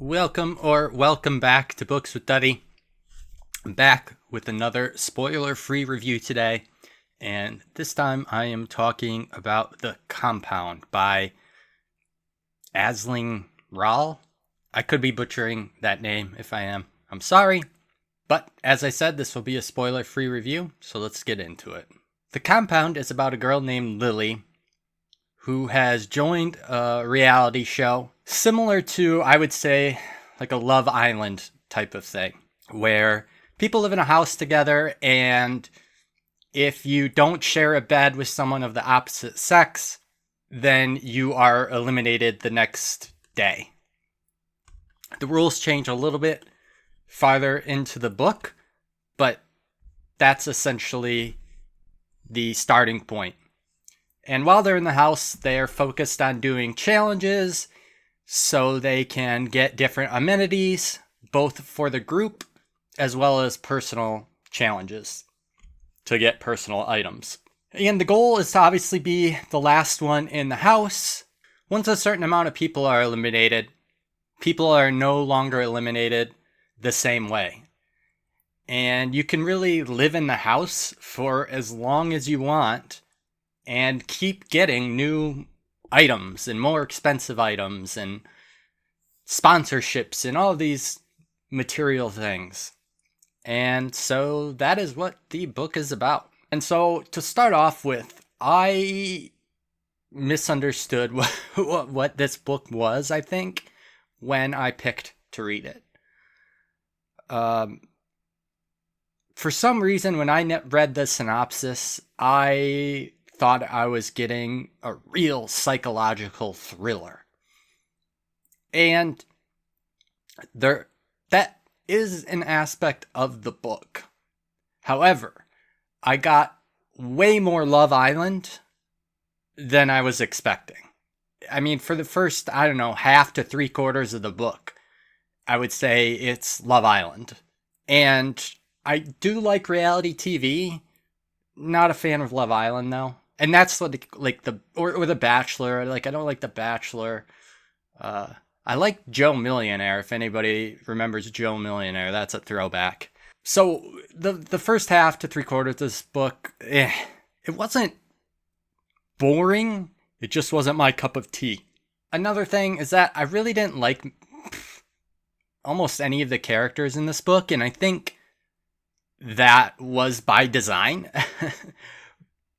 Welcome back to Books with Duddy. I'm back with another spoiler-free review today, and this time I am talking about The Compound by Aisling Rawle. I could be butchering that name. If I am, I'm sorry. But as I said, this will be a spoiler-free review, so let's get into it. The Compound is about a girl named Lily who has joined a reality show similar to, I would say, like a Love Island type of thing, where people live in a house together, and if you don't share a bed with someone of the opposite sex, then you are eliminated the next day. The rules change a little bit farther into the book, but that's essentially the starting point. And while they're in the house, they're focused on doing challenges so they can get different amenities, both for the group as well as personal challenges to get personal items. And the goal is to obviously be the last one in the house. Once a certain amount of people are eliminated, people are no longer eliminated the same way. And you can really live in the house for as long as you want and keep getting new items and more expensive items and sponsorships and all these material things. And so that is what the book is about. And so to start off with, I misunderstood what this book was, I think, when I picked to read it. For some reason, when I read the synopsis, I thought I was getting a real psychological thriller. And that is an aspect of the book. However, I got way more Love Island than I was expecting. I mean, for the first, half to 3/4 of the book, I would say it's Love Island. And I do like reality TV. Not a fan of Love Island, though. And that's like The Bachelor. Like, I don't like The Bachelor. I like Joe Millionaire. If anybody remembers Joe Millionaire, that's a throwback. So the first half to 3/4 of this book, it wasn't boring. It just wasn't my cup of tea. Another thing is that I really didn't like almost any of the characters in this book, and I think that was by design.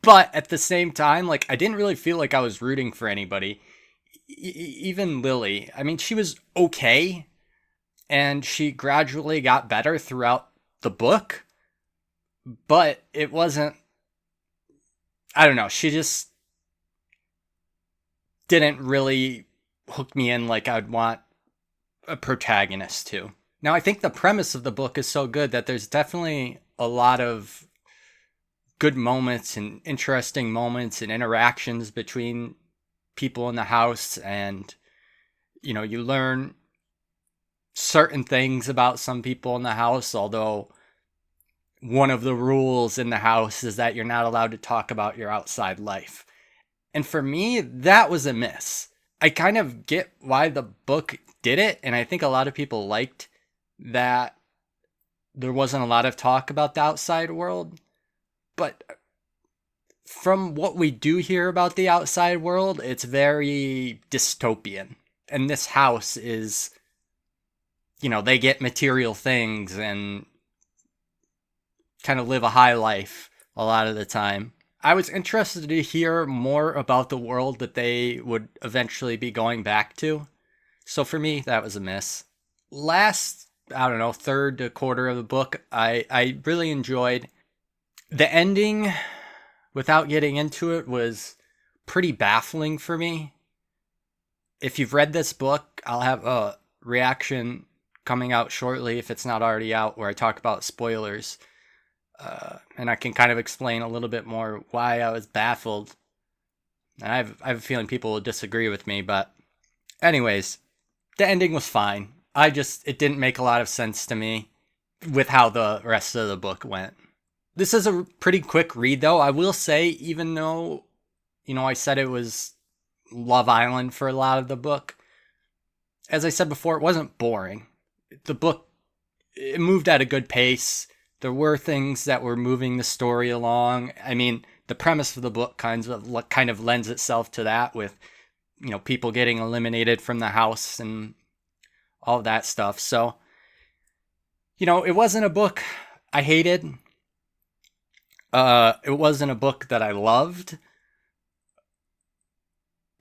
But at the same time, like, I didn't really feel like I was rooting for anybody. Even Lily. I mean, she was okay, and she gradually got better throughout the book, but it wasn't, I don't know, she just didn't really hook me in like I'd want a protagonist to. Now, I think the premise of the book is so good that there's definitely a lot of good moments and interesting moments and interactions between people in the house, and you learn certain things about some people in the house, although one of the rules in the house is that you're not allowed to talk about your outside life. And for me, that was a miss. I kind of get why the book did it, and I think a lot of people liked that there wasn't a lot of talk about the outside world. But from what we do hear about the outside world, it's very dystopian. And this house is, they get material things and kind of live a high life a lot of the time. I was interested to hear more about the world that they would eventually be going back to. So for me, that was a miss. Last, third to quarter of the book, I really enjoyed. The ending, without getting into it, was pretty baffling for me. If you've read this book, I'll have a reaction coming out shortly, if it's not already out, where I talk about spoilers. And I can kind of explain a little bit more why I was baffled. And I have a feeling people will disagree with me, but anyways, the ending was fine. It didn't make a lot of sense to me with how the rest of the book went. This is a pretty quick read, though. I will say, even though, I said it was Love Island for a lot of the book, as I said before, it wasn't boring. The book, it moved at a good pace. There were things that were moving the story along. I mean, the premise of the book kind of lends itself to that, with, you know, people getting eliminated from the house and all of that stuff. So, you know, it wasn't a book I hated. It wasn't a book that I loved.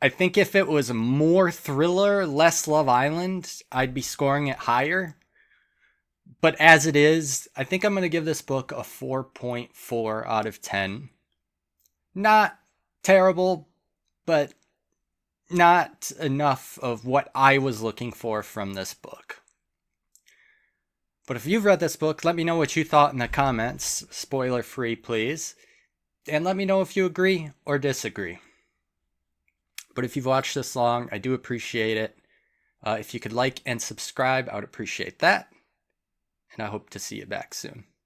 I think if it was more thriller, less Love Island, I'd be scoring it higher. But as it is, I think I'm going to give this book a 4.4 out of 10. Not terrible, but not enough of what I was looking for from this book. But if you've read this book, let me know what you thought in the comments. Spoiler free, please. And let me know if you agree or disagree. But if you've watched this long, I do appreciate it. If you could like and subscribe, I would appreciate that. And I hope to see you back soon.